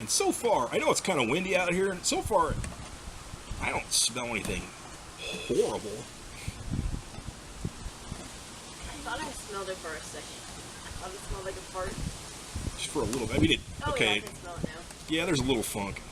And so far, I know it's kind of windy out here, and so far, I don't smell anything horrible. I thought I smelled it for a second. I thought it smelled like a fart. Just for a little bit. I mean, Yeah, I can smell it now. Yeah, there's a little funk.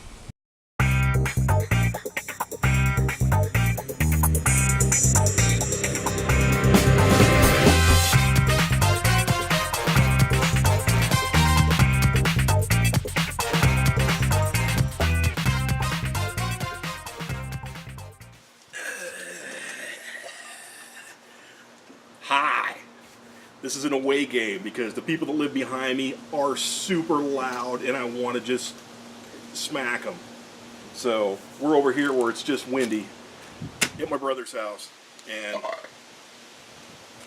Hi. This is an away game because the people that live behind me are super loud and I want to just smack them. So we're over here where it's just windy at my brother's house, and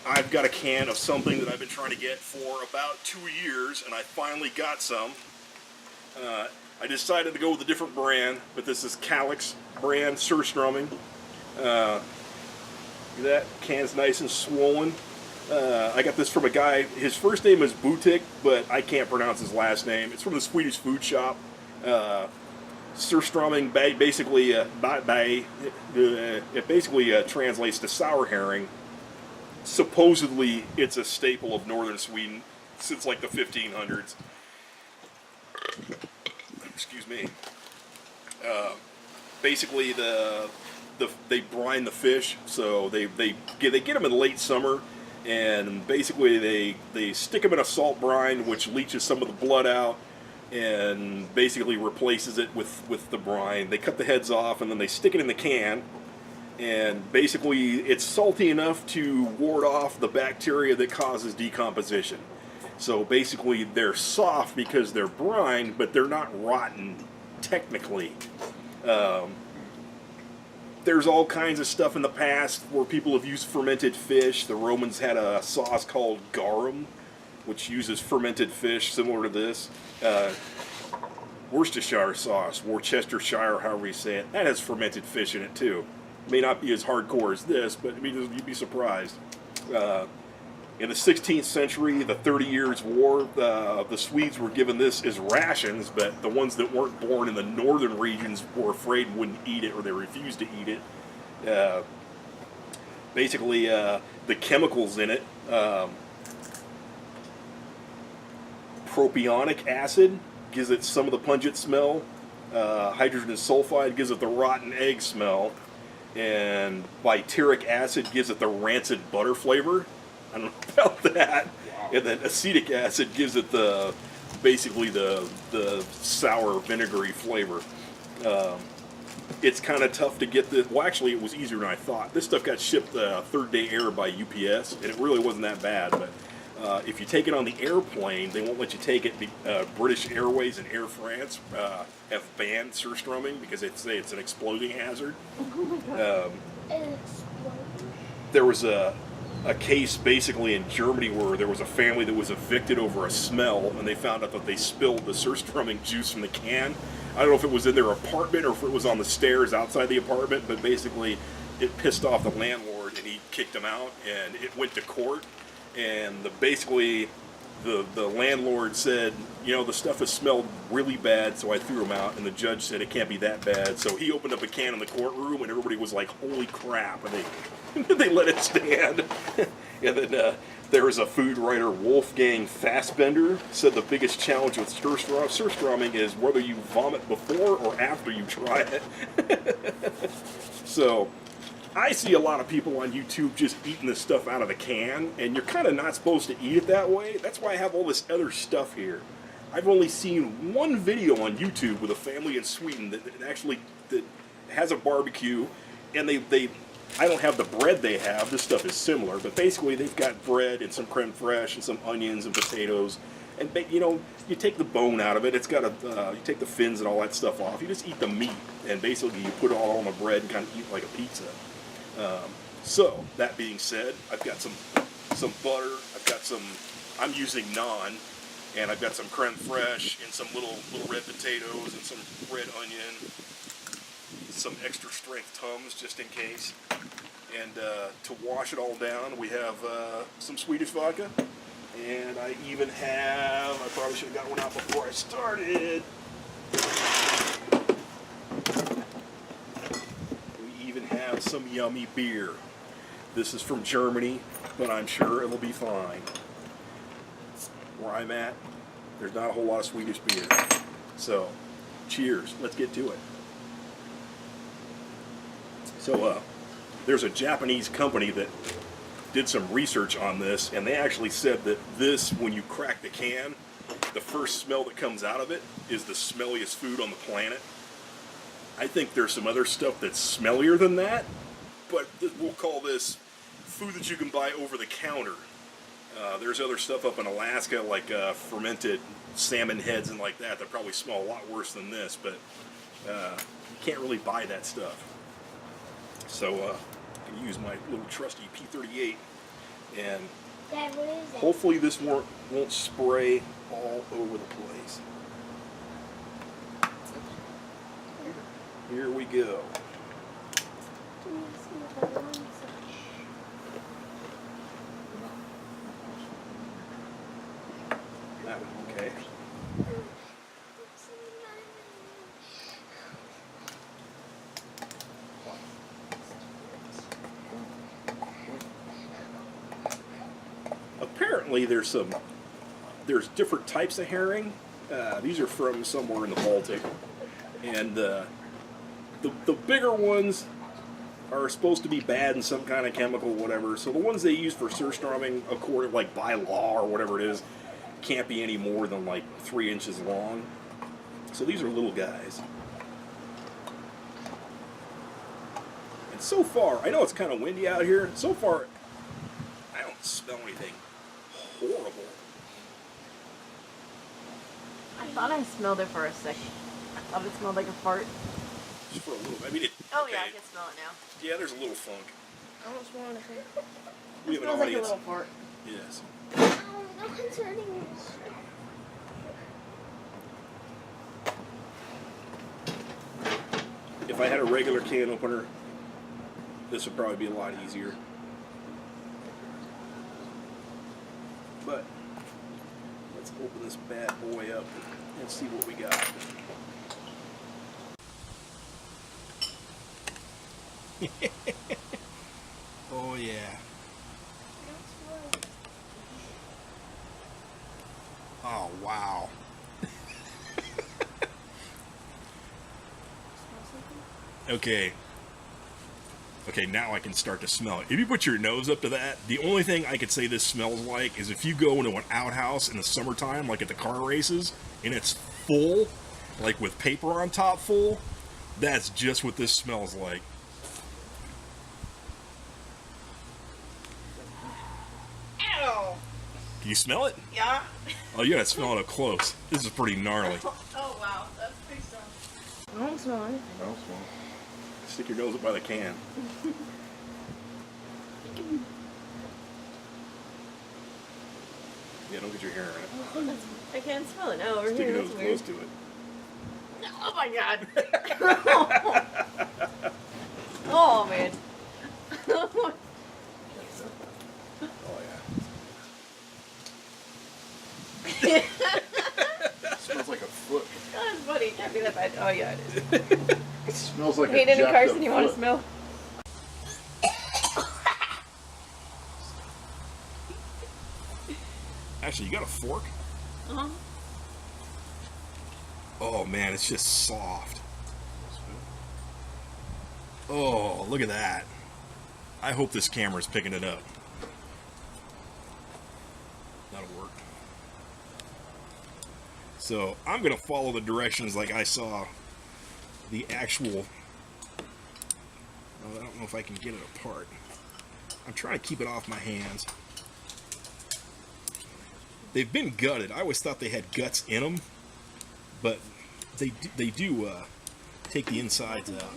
I've got a can of something that I've been trying to get for about 2 years, and I finally got some. I decided to go with a different brand, but this is Calyx brand Surströmming. That can's nice and swollen. I got this from a guy, his first name is Butik, but I can't pronounce his last name. It's from the Swedish food shop. Surströmming basically, it basically translates to sour herring. Supposedly, it's a staple of northern Sweden since like the 1500s. Excuse me. Basically, they brine the fish, so they get them in late summer, and basically they stick them in a salt brine, which leaches some of the blood out, and basically replaces it with the brine. They cut the heads off, and then they stick it in the can, and basically it's salty enough to ward off the bacteria that causes decomposition. So basically they're soft because they're brine, but they're not rotten technically. There's all kinds of stuff in the past where people have used fermented fish. The Romans had a sauce called garum, which uses fermented fish similar to this. Worcestershire sauce, Worcestershire, however you say it, that has fermented fish in it too. May not be as hardcore as this, but I mean, you'd be surprised. In the 16th century, the 30 Years' War, the Swedes were given this as rations, but the ones that weren't born in the northern regions were afraid wouldn't eat it, or they refused to eat it. Basically, the chemicals in it, propionic acid gives it some of the pungent smell, hydrogen sulfide gives it the rotten egg smell, and biteric acid gives it the rancid butter flavor. I don't know about that. Wow. And then acetic acid gives it basically the sour vinegary flavor. It's kind of tough to get this. Well, actually, it was easier than I thought. This stuff got shipped third day air by UPS, and it really wasn't that bad. But if you take it on the airplane, they won't let you take it. British Airways and Air France have banned Surströmming because they say it's an exploding hazard. There was a case basically in Germany where there was a family that was evicted over a smell, and they found out that they spilled the Surströmming juice from the can. I don't know if it was in their apartment or if it was on the stairs outside the apartment, but basically it pissed off the landlord and he kicked him out, and it went to court, and basically the landlord said, you know, the stuff has smelled really bad, so I threw him out, and the judge said it can't be that bad, so he opened up a can in the courtroom, and everybody was like, holy crap, and they let it stand. And then there was a food writer, Wolfgang Fassbender, said the biggest challenge with Surströmming is whether you vomit before or after you try it. So I see a lot of people on YouTube just eating this stuff out of the can, and you're kind of not supposed to eat it that way. That's why I have all this other stuff here. I've only seen one video on YouTube with a family in Sweden that has a barbecue, and I don't have the bread they have. This stuff is similar, but basically they've got bread and some creme fraiche and some onions and potatoes, and you take the bone out of it. It's got you take the fins and all that stuff off. You just eat the meat, and basically you put it all on the bread and kind of eat like a pizza. So that being said, I've got some butter. I'm using naan, and I've got some creme fraiche and some little red potatoes and some red onion, some extra strength Tums just in case. And to wash it all down, we have some Swedish vodka, and I even have, I probably should have got one out before I started, some yummy beer. This is from Germany, but I'm sure it'll be fine. Where I'm at, there's not a whole lot of Swedish beer. So, cheers. Let's get to it. So, there's a Japanese company that did some research on this, and they actually said that this, when you crack the can, the first smell that comes out of it is the smelliest food on the planet. I think there's some other stuff that's smellier than that, but we'll call this food that you can buy over the counter. There's other stuff up in Alaska, like fermented salmon heads and like that probably smell a lot worse than this, but you can't really buy that stuff. So I can use my little trusty P38, and Dad, what is it? hopefully this won't spray all over the place. Here we go. That one, okay. Apparently there's different types of herring. These are from somewhere in the Baltic, and the bigger ones are supposed to be bad in some kind of chemical, whatever. So the ones they use for surströmming, according like by law or whatever it is, can't be any more than like 3 inches long. So these are little guys. And so far, I know it's kind of windy out here. So far, I don't smell anything horrible. I thought I smelled it for a second. I thought it smelled like a fart. Just for a little bit. I mean, Oh yeah, I can smell it now. yeah, there's a little funk. I don't smell anything. We It have an smells like a audience. little fart. Yes. Oh, no one's hurting me. If I had a regular can opener, this would probably be a lot easier. But let's open this bad boy up and see what we got. Oh yeah. Oh wow. Okay. Okay, now I can start to smell it. If you put your nose up to that, the only thing I could say this smells like is if you go into an outhouse in the summertime, like at the car races, and it's full, like with paper on top full, that's just what this smells like. Ow! Can you smell it? Yeah. Oh, you gotta smell it up close. This is pretty gnarly. Oh wow, that's pretty strong. I don't smell anything. Stick your nose up by the can. Yeah, don't get your hair in it. I can't smell it. No, over Stick here. your nose That's weird. close to it. Oh my god. Oh man. Oh yeah. Smells like a foot. That's funny. It can't be that bad. Oh yeah, it is. It smells like a Hayden and jacked Carson, up you want to foot. smell? Actually, you got a fork? Uh-huh. Oh man, it's just soft. Oh, look at that. I hope this camera's picking it up. That'll work. So, I'm going to follow the directions like I saw the actual... Oh, I don't know if I can get it apart. I'm trying to keep it off my hands. They've been gutted. I always thought they had guts in them, but they do take the insides out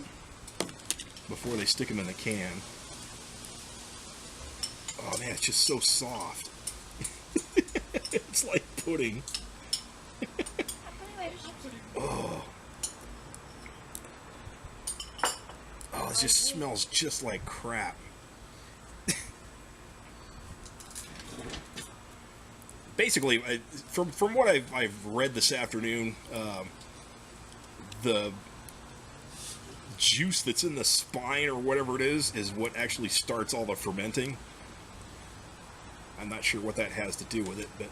before they stick them in the can. Oh man, it's just so soft. It's like pudding. Oh. Oh, it just smells just like crap. Basically, from what I've read this afternoon, the juice that's in the spine or whatever it is what actually starts all the fermenting. I'm not sure what that has to do with it, but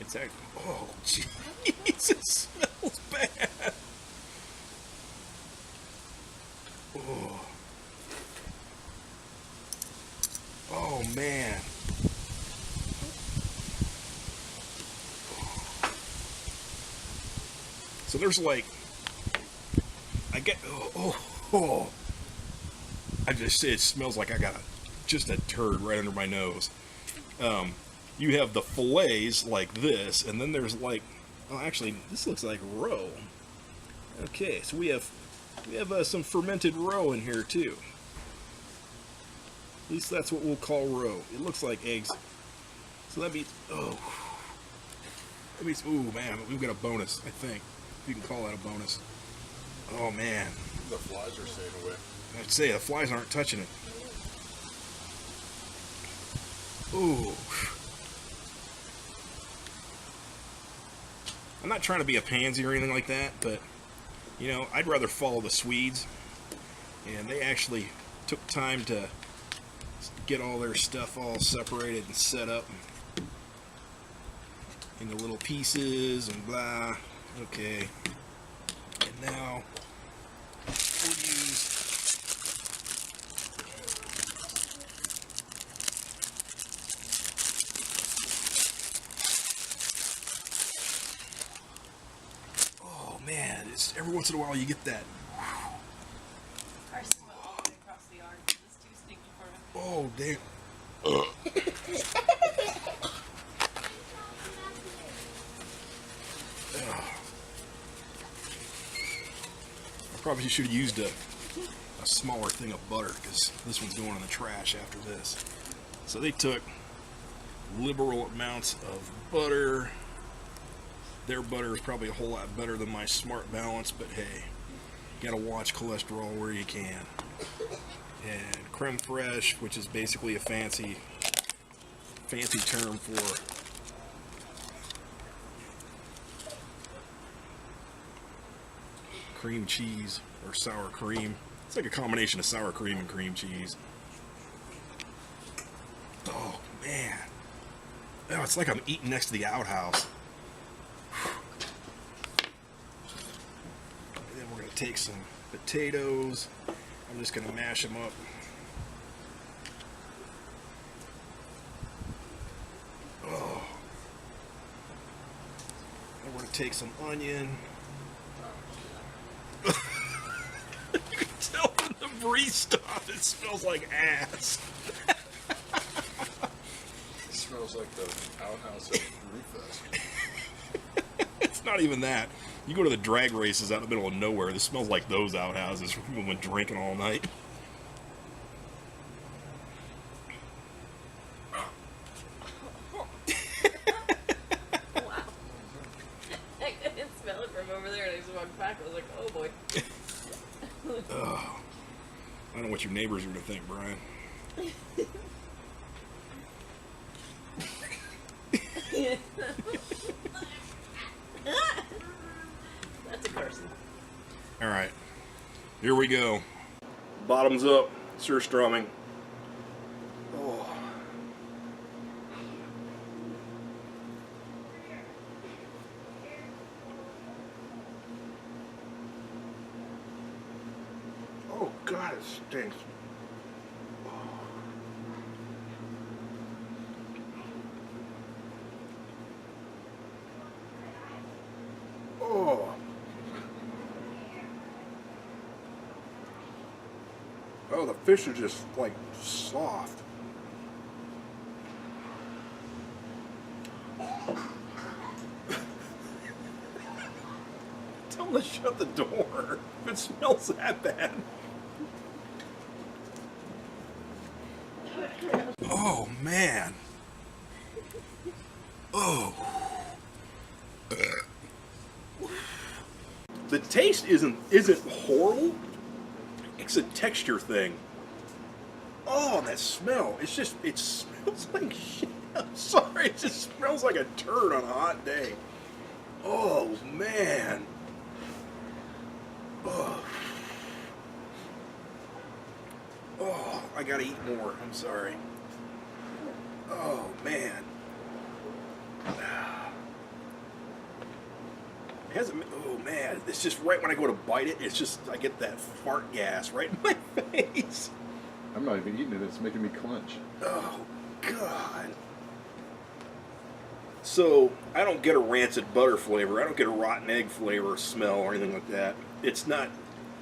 it's actually, oh jeez, it smells bad. Oh, oh man. So there's like, I get, I just say it smells like I got just a turd right under my nose. You have the fillets like this, and then there's like, oh, actually, this looks like roe. Okay, so we have some fermented roe in here too. At least that's what we'll call roe. It looks like eggs. So that means, oh, that means, ooh man, we've got a bonus, I think. If you can call that a bonus. Oh man. The flies are staying away. I'd say the flies aren't touching it. Ooh. I'm not trying to be a pansy or anything like that, but you know, I'd rather follow the Swedes, and they actually took time to get all their stuff all separated and set up into little pieces and blah. Okay, and now we'll use man, it's every once in a while you get that. I smell all the way across the yard. It's too stinky for me. Oh damn. I probably should have used a smaller thing of butter, because this one's going in the trash after this. So they took liberal amounts of butter. Their butter is probably a whole lot better than my Smart Balance, but hey, you gotta watch cholesterol where you can. And creme fraiche, which is basically a fancy term for cream cheese or sour cream. It's like a combination of sour cream and cream cheese. Oh man, oh, it's like I'm eating next to the outhouse. And then we're gonna take some potatoes. I'm just gonna mash them up. Oh. And we're gonna take some onion. You can tell from the breeze stuff, it smells like ass. It smells like the outhouse at Brewfest. It's not even that. You go to the drag races out in the middle of nowhere, this smells like those outhouses from people been drinking all night. Wow. I couldn't smell it from over there, and I just walked back. I was like, oh boy. Oh. I don't know what your neighbors are going to think, Brian. That's a person. Alright. Here we go. Bottoms up. Surströmming. Oh. Oh God, it stinks. Oh. Oh, the fish are just like soft. Tell them to shut the door if it smells that bad. Oh man. Oh. The taste isn't horrible. It's a texture thing. Oh, that smell. It smells like shit. I'm sorry, it just smells like a turd on a hot day. Oh man. I gotta eat more. I'm sorry. Oh, man. It hasn't, oh, man. It's just right when I go to bite it, it's just, I get that fart gas right in my face. I'm not even eating it. It's making me clench. Oh, God. So, I don't get a rancid butter flavor. I don't get a rotten egg flavor or smell or anything like that. It's not,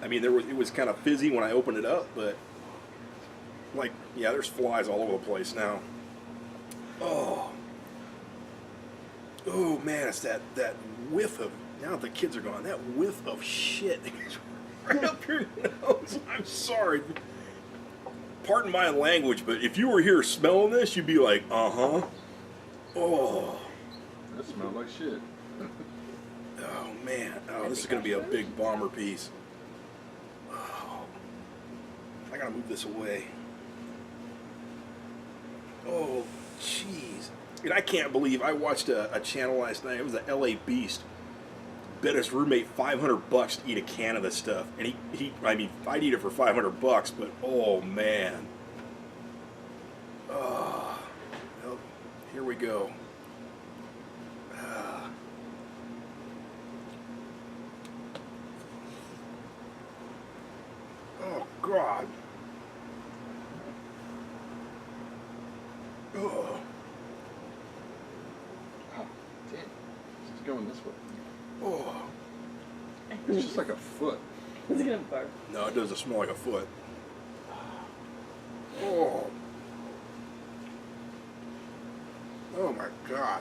I mean, it was kind of fizzy when I opened it up, but, like, yeah, there's flies all over the place now. Oh. Oh, man, it's that whiff of, now that the kids are gone, that whiff of shit right up your nose. I'm sorry. Pardon my language, but if you were here smelling this, you'd be like, uh-huh. Oh. That smells like shit. Oh, man. Oh, this is going to be a big bomber piece. Oh. I got to move this away. Oh, jeez. And I can't believe I watched a channel last night. It was the LA Beast. Bet his roommate $500 to eat a can of this stuff. And I mean, I'd eat it for $500, but oh, man. Oh. Well, here we go. Oh, God. Oh. Oh, damn. It's going this way. Oh. It's just like a foot. It's gonna bark. No, it doesn't smell like a foot. Oh. Oh, my God.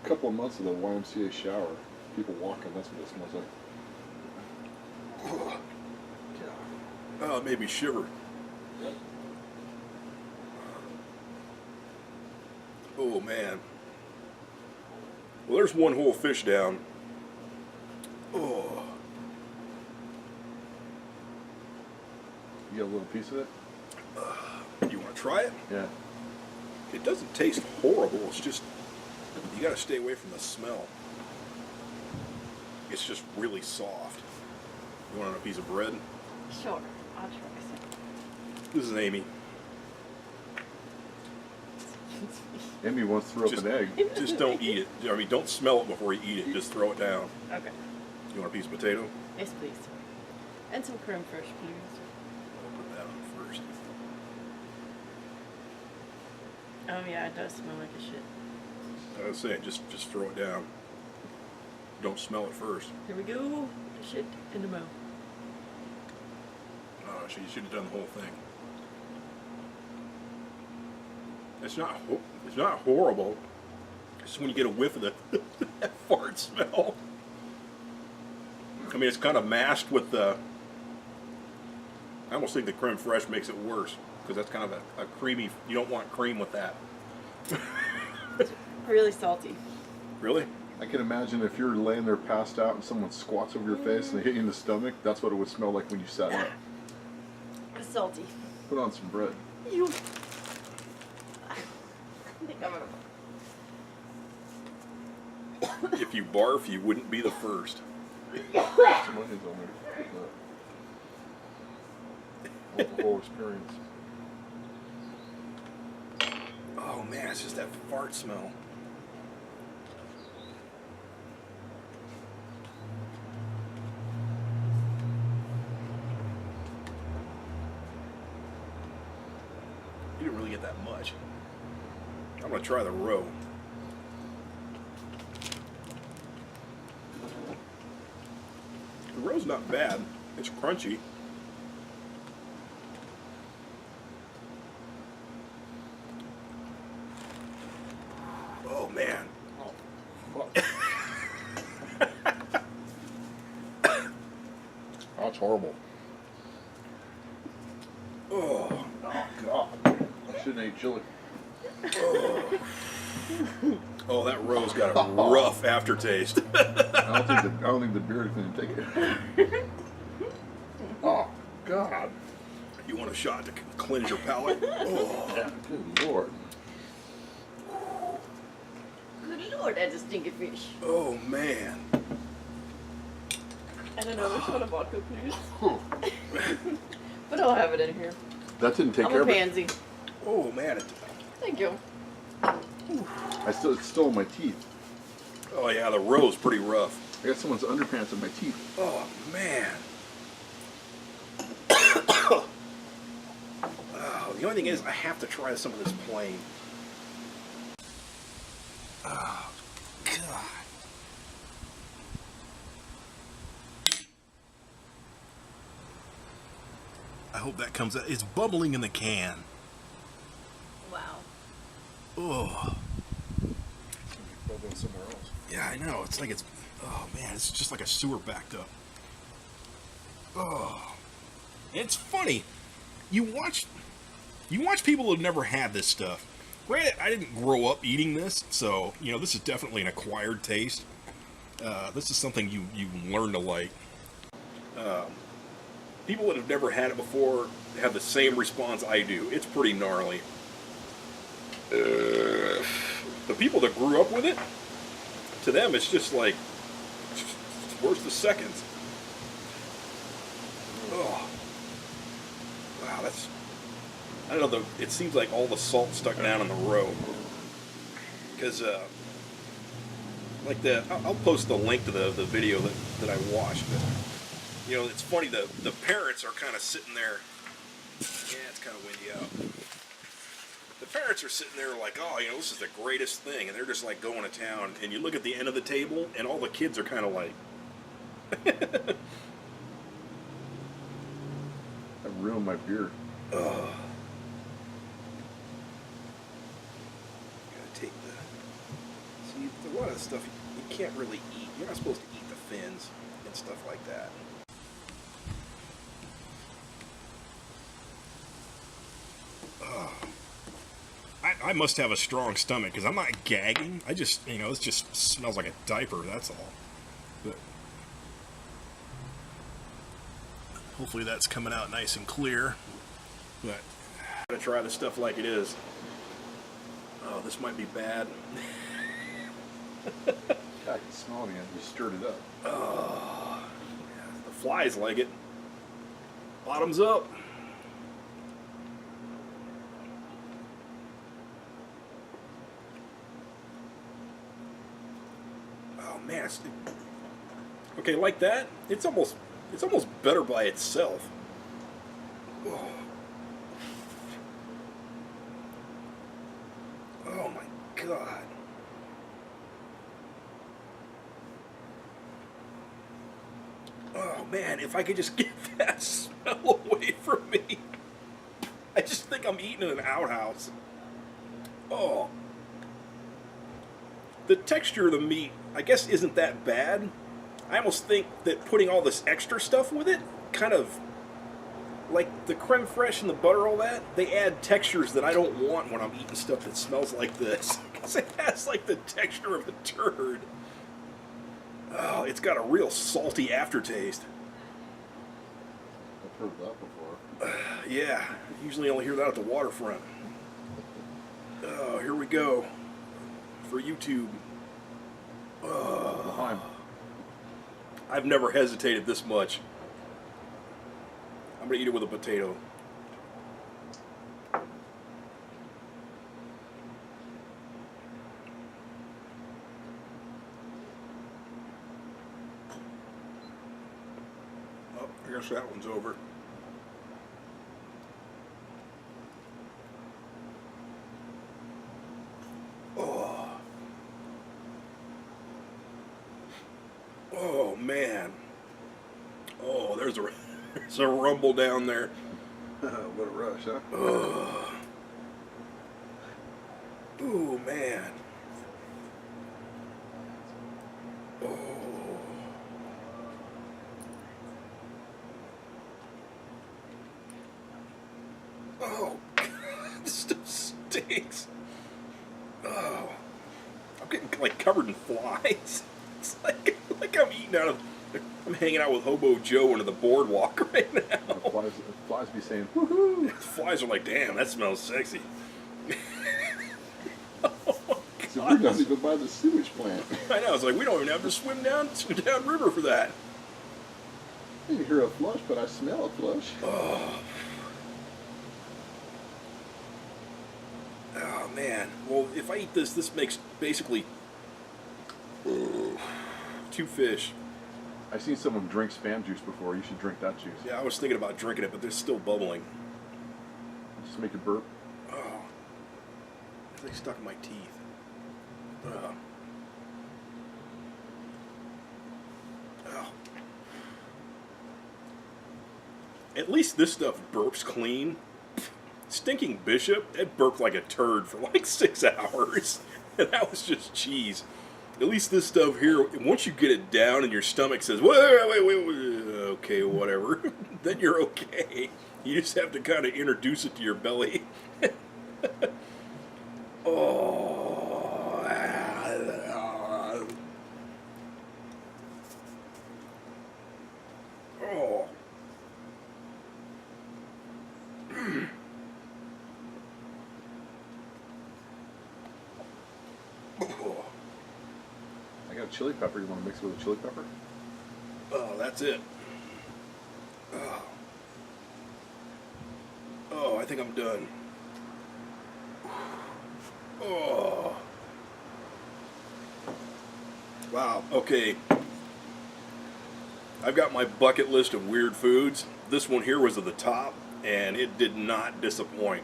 A couple of months of the YMCA shower. People walking, that's what it smells like. Oh. Oh, it made me shiver. Oh, man. Well, there's one whole fish down. Oh. You got a little piece of it? You want to try it? Yeah. It doesn't taste horrible. It's just, you got to stay away from the smell. It's just really soft. You want a piece of bread? Sure, I'll try some. This is Amy. Amy once threw up Just- an egg. Just don't eat it. I mean, don't smell it before you eat it. Just throw it down. Okay. You want a piece of potato? Yes, please. And some creme fraiche, please. I'll put that on first. Oh yeah, it does smell like a shit. I was saying, just throw it down. Don't smell it first. Here we go. The shit in the mouth. Oh, so you should have done the whole thing. It's not horrible. It's when you get a whiff of the that fart smell. I mean, it's kind of masked with the. I almost think the creme fraiche makes it worse because that's kind of a creamy. You don't want cream with that. Really salty. Really? I can imagine if you're laying there passed out and someone squats over your face and they hit you in the stomach, that's what it would smell like when you sat up. It's salty. Put on some bread. You. I think I'm gonna. If you barf, you wouldn't be the first. Some onions on there. Want the whole experience. Oh man, it's just that fart smell. You didn't really get that much. I'm gonna try the roe. The roe's not bad. It's crunchy. Oh man. Oh, fuck. Oh, it's horrible. Oh. Oh, God. I shouldn't eat chili. Oh, that roe's got a rough aftertaste. I don't think the beer can take it. Oh, God. You want a shot to cleanse your palate? Oh. Yeah, good Lord. Good lord, that's a stinky fish. Oh man. I don't know which one of vodka, please. But I'll have it in here. That didn't take I'm care a of it. pansy. Oh man, Thank you. It's still in my teeth. oh yeah, the row's pretty rough. I got someone's underpants in my teeth. Oh man. Oh, the only thing is, I have to try some of this plain. Oh God. I hope that comes out. It's bubbling in the can. Wow. Oh. Bubbling somewhere else. Yeah, I know. It's like it's. Oh man, it's just like a sewer backed up. Oh. It's funny. You watch people who've never had this stuff. Granted, I didn't grow up eating this, so this is definitely an acquired taste. This is something you learn to like. People that have never had it before have the same response I do. It's pretty gnarly. The people that grew up with it, to them, it's just like, where's the seconds? Oh. Wow, that's... I don't know, it seems like all the salt stuck down in the roe. Because, I'll post the link to the video that I watched. But, it's funny, the parents are kind of sitting there. Yeah, it's kind of windy out. The parents are sitting there like, oh, this is the greatest thing. And they're just like going to town. And you look at the end of the table, and all the kids are kind of like... That ruined my beer. Gotta take see, a lot of stuff you can't really eat. You're not supposed to eat the fins and stuff like that. I must have a strong stomach because I'm not gagging. I just, it just smells like a diaper, that's all. But hopefully that's coming out nice and clear. But I gotta try the stuff like it is. Oh, this might be bad. Yeah, I can smell it again. You stirred it up. Oh, yeah, the flies like it. Bottoms up. Oh man, okay, like that. It's almost better by itself. Oh. Oh my God. Oh man, if I could just get that smell away from me. I just think I'm eating in an outhouse. Oh. The texture of the meat, I guess, isn't that bad. I almost think that putting all this extra stuff with it, kind of, like the creme fraiche and the butter, all that, they add textures that I don't want when I'm eating stuff that smells like this. Because it has, like, the texture of a turd. Oh, it's got a real salty aftertaste. I've heard that before. Yeah, usually only hear that at the waterfront. Oh, here we go. For YouTube. L'chaim. I've never hesitated this much. I'm gonna eat it with a potato. Oh, I guess that one's over. Oh. Oh man. Oh, there's a rumble down there. What a rush, huh? Oh. Ooh, man. Oh. Oh, God, this stuff stinks. Oh. I'm getting like covered in flies. It's like I'm eating out of... I'm hanging out with Hobo Joe under the boardwalk right now. The flies be saying, woohoo! Flies are like, damn, that smells sexy. So we're not even by the sewage plant. I know, it's like, we don't even have to swim down river for that. I didn't hear a flush, but I smell a flush. Oh. Oh man. Well, if I eat this, this makes basically 2 fish. I've seen someone drink Spam juice before. You should drink that juice. Yeah, I was thinking about drinking it, but they're still bubbling. Just make it burp. Oh, it's like stuck in my teeth. Oh. At least this stuff burps clean. Stinking Bishop, it burped like a turd for like 6 hours. And that was just cheese. At least this stuff here, once you get it down and your stomach says, wait, okay, whatever, then you're okay. You just have to kind of introduce it to your belly. Oh. Oh. I got a chili pepper. You want to mix it with a chili pepper? Oh, that's it. Oh. Oh, I think I'm done. Oh. Wow, okay. I've got my bucket list of weird foods. This one here was at the top, and it did not disappoint.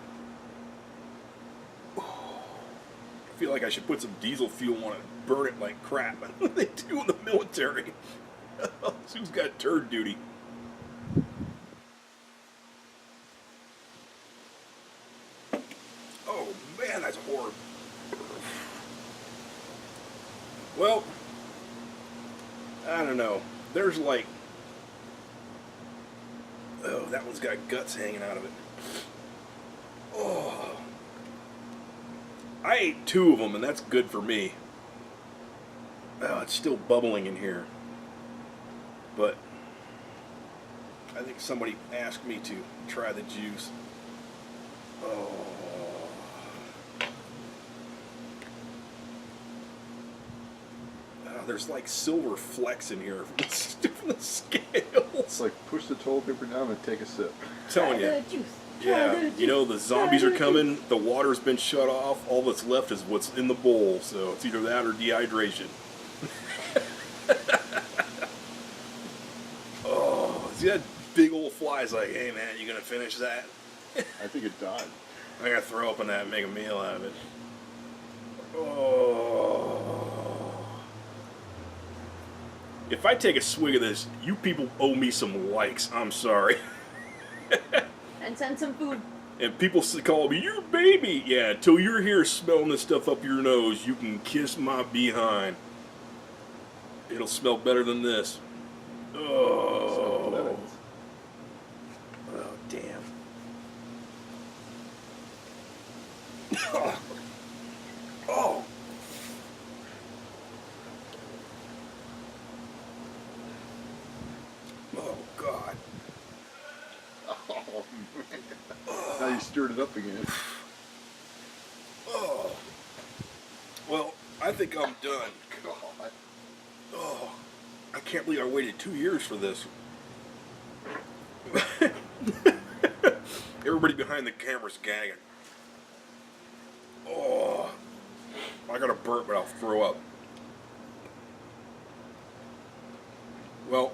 I feel like I should put some diesel fuel on it and burn it like crap. They do in the military. Who's got turd duty? Oh man, that's horrible. Well, I don't know. There's like, oh, that one's got guts hanging out of it. Oh. I ate 2 of them, and that's good for me. Oh, it's still bubbling in here. But I think somebody asked me to try the juice. Oh. There's like silver flecks in here from the scales. It's like push the toilet paper down and take a sip. I'm telling you. Yeah, you know, the zombies are coming, the water's been shut off, all that's left is what's in the bowl, so it's either that or dehydration. Oh, see that big old fly's like, hey man, you gonna finish that? I think it died. I gotta throw up on that and make a meal out of it. Oh. If I take a swig of this, you people owe me some likes, I'm sorry. And send some food. And people call me, your baby. Yeah, until you're here smelling this stuff up your nose, you can kiss my behind. It'll smell better than this. Oh. Oh, damn. Oh. Oh. Oh, God. Now you stirred it up again. Oh. Well, I think I'm done. God. Oh. I can't believe I waited 2 years for this. Everybody behind the camera's gagging. Oh. I got a burp, but I'll throw up. Well.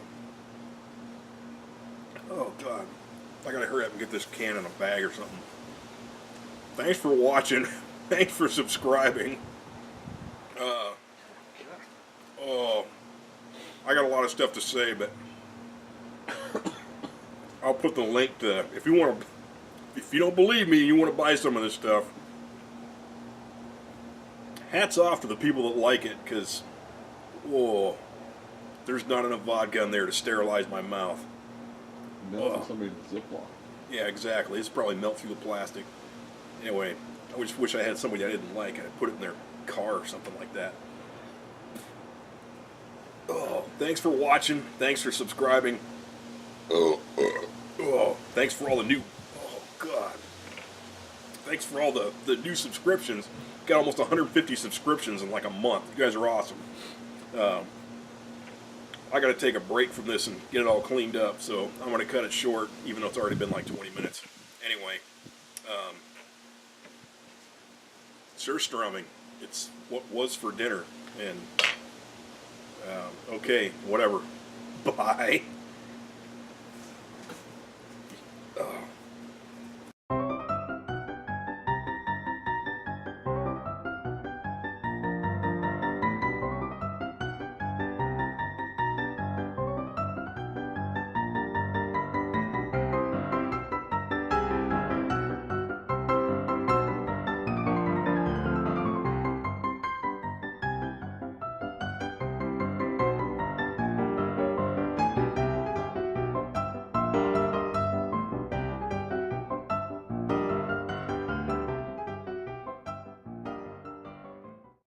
Oh, God. I gotta hurry up and get this can in a bag or something. Thanks for watching. Thanks for subscribing. Oh, I got a lot of stuff to say, but I'll put the link to, if you don't believe me and you want to buy some of this stuff, hats off to the people that like it, because, whoa, there's not enough vodka in there to sterilize my mouth. Melt somebody in the Ziploc. Yeah, exactly. It's probably melt through the plastic. Anyway, I just wish I had somebody I didn't like and I'd put it in their car or something like that. Oh, thanks for watching. Thanks for subscribing. Oh, thanks for all the new... Oh, God. Thanks for all the new subscriptions. Got almost 150 subscriptions in like a month. You guys are awesome. I got to take a break from this and get it all cleaned up, so I'm going to cut it short, even though it's already been like 20 minutes. Anyway, Surströmming. It's what was for dinner. And, okay, whatever. Bye.